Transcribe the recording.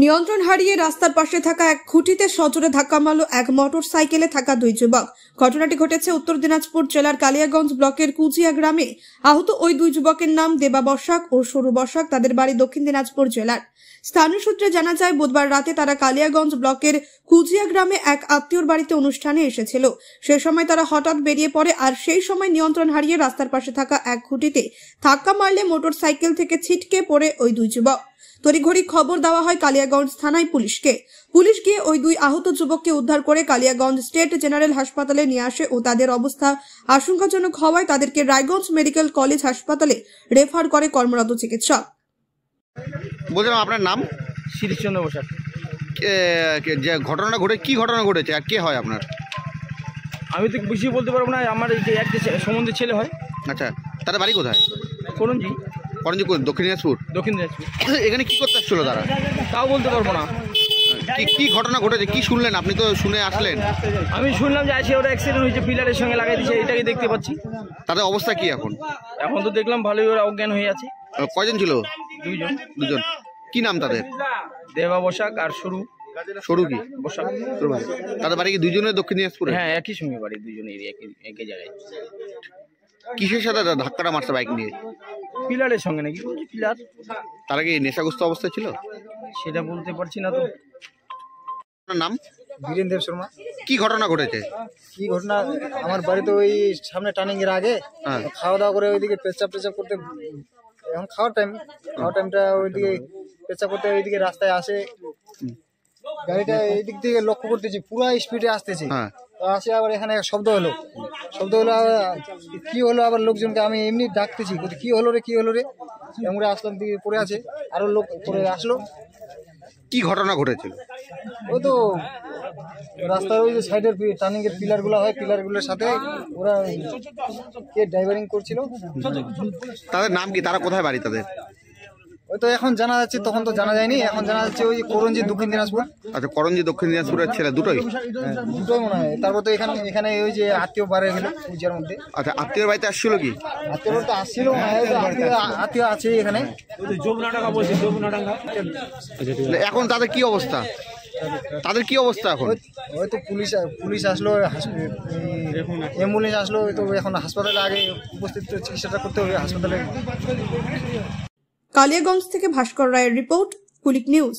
নিয়ন্ত্রণ হারিয়ে রাস্তার পাশে থাকা এক খুঁটিতে সজোরে ধাক্কা মারল এক মোটর সাইকেলে থাকা দুই যুবক। ঘটনাটি ঘটেছে উত্তর দিনাজপুর জেলার কালিয়াগঞ্জ ব্লকের কুচিয়া গ্রামে। আহত ওই দুই যুবকের নাম দেবা বসাক ও সরু বসাক। তাদের বাড়ি দক্ষিণ দিনাজপুর জেলার। স্থানীয় সূত্রে জানা যায়, বুধবার রাতে তারা কালিয়াগঞ্জ ব্লকের কুচিয়া গ্রামে এক আত্মীয়র বাড়িতে অনুষ্ঠানে এসেছিল। সে সময় তারা হঠাৎ বেরিয়ে পড়ে, আর সেই সময় নিয়ন্ত্রণ হারিয়ে রাস্তার পাশে থাকা এক খুঁটিতে ধাক্কা মারলে মোটর সাইকেল থেকে ছিটকে পড়ে ওই দুই যুবক। তড়িঘড়ি খবর দেওয়া হয় কালিয়াগঞ্জ থানায় পুলিশকে। পুলিশ গিয়ে ওই দুই আহত যুবককে উদ্ধার করে কালিয়াগঞ্জ স্টেট জেনারেল হাসপাতালে নিয়ে আসে ও তাদের অবস্থা আশঙ্কাজনক হওয়ায় তাদেরকে রায়গঞ্জ মেডিকেল কলেজ হাসপাতালে রেফার করে কর্মরত চিকিৎসক। বলছিলাম, আপনার নাম? শিরিশচন্দ্র বসাক। যে ঘটনা ঘটে, কি ঘটনা ঘটেছে আর কে হয় আপনার? আমি তো বেশি বলতে পারবো না। আমার এই যে একটা সম্বন্ধে ছেলে হয়। আচ্ছা, তাদের বাড়ি কোথায়? করঞ্জি। করঞ্জি দক্ষিণ দিনাজপুর? দক্ষিণ দিনাজপুর। এখানে কি করতে আসছিল তারা? তাও বলতে পারবো না। কি ঘটনা ঘটেছে, কি শুনলেন? আপনি তো শুনে আসলেন। আমি শুনলাম যে আছে ওরা অ্যাক্সিডেন্ট হয়েছে, পিলারের সঙ্গে লাগাই দিয়েছে, এটাকে দেখতে পাচ্ছি। তাদের অবস্থা কি এখন? এখন তো দেখলাম ভালোই, ওরা অজ্ঞান হয়ে আছে। কয়জন ছিল? দুজন। কি নাম তাদের? দেবা বসাক আর সরু কি বসাক। তাদের বাড়ি কি দুজনের দক্ষিণ দিনাজপুরে? হ্যাঁ, একই সঙ্গে বাড়ি দুজনের, একই জায়গায়। কিসের সাথে ধাক্কাটা মারছে বাইক নিয়ে? পিলারের সঙ্গে নাকি বলছি, পিলার। তারা কি নেশাগ্রস্ত অবস্থায় ছিল? সেটা বলতে পারছি না তো। আপনার নাম? বীরেন দেব শর্মা। কি ঘটনা ঘটেছে? কি ঘটনা, আমার বাড়িতে ওই সামনে টার্নিং এর আগে খাওয়া দাওয়া করে ওইদিকে পেচাপ করতে, এখন খাওয়ার টাইমটা ওইদিকে পেচাপ করতে ওইদিকে রাস্তায় আসে, গাড়িটা এইদিক থেকে লক্ষ্য করতেছি পুরো স্পিডে আসতেছে। আসে আবার এখানে শব্দ হলো কি হলো, আবার লোকজনকে আমি এমনি ডাকতেছি, কি হলো রে আমরা আসলাম, দিকে পড়ে আছে, আরো লোক পড়ে আসলো। কি ঘটনা ঘটেছিল? ওই তো রাস্তার ওই যে সাইডের টার্নিং এর পিলার গুলো হয়, পিলার গুলোর সাথে ওরা কে ড্রাইভারিং করছিল। তাদের নাম কি? তারা কোথায় বাড়ি তাদের? ওই তো এখন জানা যাচ্ছে, তখন তো জানা যায়নি, এখন জানা যাচ্ছে ওই করঞ্জি দক্ষিণ দিনাজপুর। আচ্ছা, করঞ্জি দক্ষিণ দিনাজপুরের ছেলে দুটোই? দুটোই মনে হয়। তারপর তো এখানে ওই যে আত্মীয় বাড়ি গেল পূজার মধ্যে। আচ্ছা, আত্মীয় বাড়িতে আসছিল কি? আত্মীয় বাড়িতে আসছিল, আত্মীয় আছে এখানে। এখন তাদের কি অবস্থা? এখন? ওই তো পুলিশ আসলো, অ্যাম্বুলেন্স আসলো, তো এখন হাসপাতালে আগে উপস্থিত চিকিৎসাটা করতে হবে হাসপাতালে। কালিয়াগঞ্জ থেকে ভাস্কর রায়ের রিপোর্ট, কুলিক নিউজ।